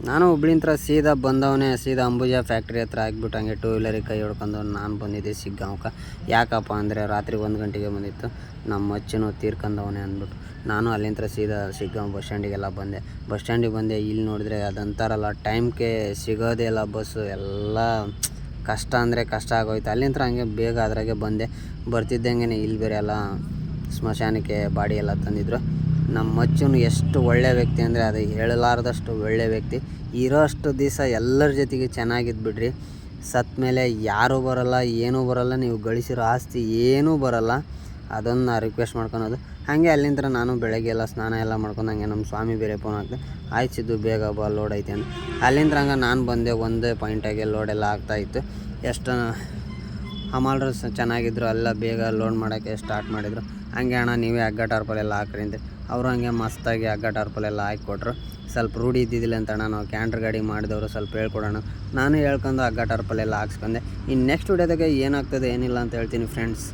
ನಾನು ಹುಬ್ಳಿಂತ್ರ ಸೀದಾ ಬಂದವನೇ, ಸೀದಾ ಅಂಬುಜಾ ಫ್ಯಾಕ್ಟ್ರಿ ಹತ್ರ ಆಗಿಬಿಟ್ಟು ಹಂಗೆ ಟೂ ವೀಲರಿಗೆ ಕೈ ಹೊಡ್ಕೊಂಡು ನಾನು ಬಂದಿದ್ದೆ ಸಿಗ್ಗಾಂವ್ಕ. ಯಾಕಪ್ಪ ಅಂದರೆ ರಾತ್ರಿ 1 ಗಂಟೆಗೆ ಬಂದಿತ್ತು. ನಮ್ಮ ಮಚ್ಚನು ತೀರ್ಕೊಂಡವನೇ ಅಂದ್ಬಿಟ್ಟು ನಾನು ಅಲ್ಲಿಂದ ಸೀದಾ ಸಿಗ್ಗಾಂವ್ ಬಸ್ ಸ್ಟ್ಯಾಂಡಿಗೆಲ್ಲ ಬಂದೆ. ಬಸ್ ಸ್ಟ್ಯಾಂಡಿಗೆ ಬಂದೆ. ಇಲ್ಲಿ ನೋಡಿದ್ರೆ ಅದಂತಾರಲ್ಲ, ಟೈಮ್ಗೆ ಸಿಗೋದೇ ಇಲ್ಲ ಬಸ್ಸು. ಎಲ್ಲ ಕಷ್ಟ ಅಂದರೆ ಕಷ್ಟ ಆಗೋಯ್ತು. ಅಲ್ಲಿಂದ ಹಂಗೆ ಬೇಗ ಅದ್ರಾಗೆ ಬಂದೆ. ಬರ್ತಿದ್ದಂಗೆ ಇಲ್ಲಿ ಬೇರೆ ಎಲ್ಲ ಸ್ಮಶಾನಕ್ಕೆ ಬಾಡಿ ಎಲ್ಲ ತಂದಿದ್ರು. ನಮ್ಮ ಮಚ್ಚನು ಎಷ್ಟು ಒಳ್ಳೆಯ ವ್ಯಕ್ತಿ ಅಂದರೆ ಅದು ಹೇಳಲಾರ್ದಷ್ಟು ಒಳ್ಳೆಯ ವ್ಯಕ್ತಿ. ಇರೋ ಅಷ್ಟು ದಿವಸ ಎಲ್ಲರ ಜೊತೆಗೆ ಚೆನ್ನಾಗಿದ್ದು ಬಿಡ್ರಿ. ಸತ್ತ ಮೇಲೆ ಯಾರೂ ಬರೋಲ್ಲ, ಏನೂ ಬರೋಲ್ಲ, ನೀವು ಗಳಿಸಿರೋ ಆಸ್ತಿ ಏನೂ ಬರೋಲ್ಲ. ಅದನ್ನು ನಾ ರಿಕ್ವೆಸ್ಟ್ ಮಾಡ್ಕೊಳೋದು. ಹಾಗೆ ಅಲ್ಲಿಂದ ನಾನು ಬೆಳಗ್ಗೆ ಎಲ್ಲ ಸ್ನಾನ ಎಲ್ಲ ಮಾಡ್ಕೊಂಡು ಹಂಗೆ ನಮ್ಮ ಸ್ವಾಮಿ ಬೇರೆ ಫೋನ್ ಹಾಕ್ದೆ, ಆಯ್ತಿದ್ದು ಬೇಗ ಬಾ ಲೋಡ್ ಐತೆ ಅಂತ. ಅಲ್ಲಿಂದ ಹಂಗೆ ನಾನು ಬಂದೆ. ಒಂದೇ ಪಾಯಿಂಟಾಗೆ ಲೋಡೆಲ್ಲ ಆಗ್ತಾಯಿತ್ತು. ಎಷ್ಟು ಹಮಾಲ್ರು ಚೆನ್ನಾಗಿದ್ರು, ಎಲ್ಲ ಬೇಗ ಲೋಡ್ ಮಾಡೋಕ್ಕೆ ಸ್ಟಾರ್ಟ್ ಮಾಡಿದರು. ಹಂಗೆ ಅಣ್ಣ ನೀವೇ ಹಗ್ಗ ಟಾರ್ಪಲೆಲ್ಲ ಹಾಕ್ರಿ ಅಂತ ಅವರು ಹಂಗೆ ಮಸ್ತಾಗಿ ಹಗ್ಗ ಟಾರ್ಪಲೆಲ್ಲ ಹಾಕಿಕೊಟ್ರು. ಸ್ವಲ್ಪ ರೂಢಿ ಇದ್ದಿದ್ದಿಲ್ಲ ಅಂತ ಅಣ್ಣ, ನಾವು ಕ್ಯಾಂಟ್ರ್ ಗಾಡಿ ಮಾಡಿದವರು ಸ್ವಲ್ಪ ಹೇಳ್ಕೊಡೋಣ. ನಾನು ಹೇಳ್ಕೊಂಡು ಹಗ್ಗ ಟಾರ್ಪಲೆಲ್ಲ ಹಾಕ್ಸ್ಕೊಂಡೆ. ಇನ್ನು ನೆಕ್ಸ್ಟ್ ವಿಡಿಯೋದಾಗ ಏನಾಗ್ತದೆ ಏನಿಲ್ಲ ಅಂತ ಹೇಳ್ತೀನಿ ಫ್ರೆಂಡ್ಸ್.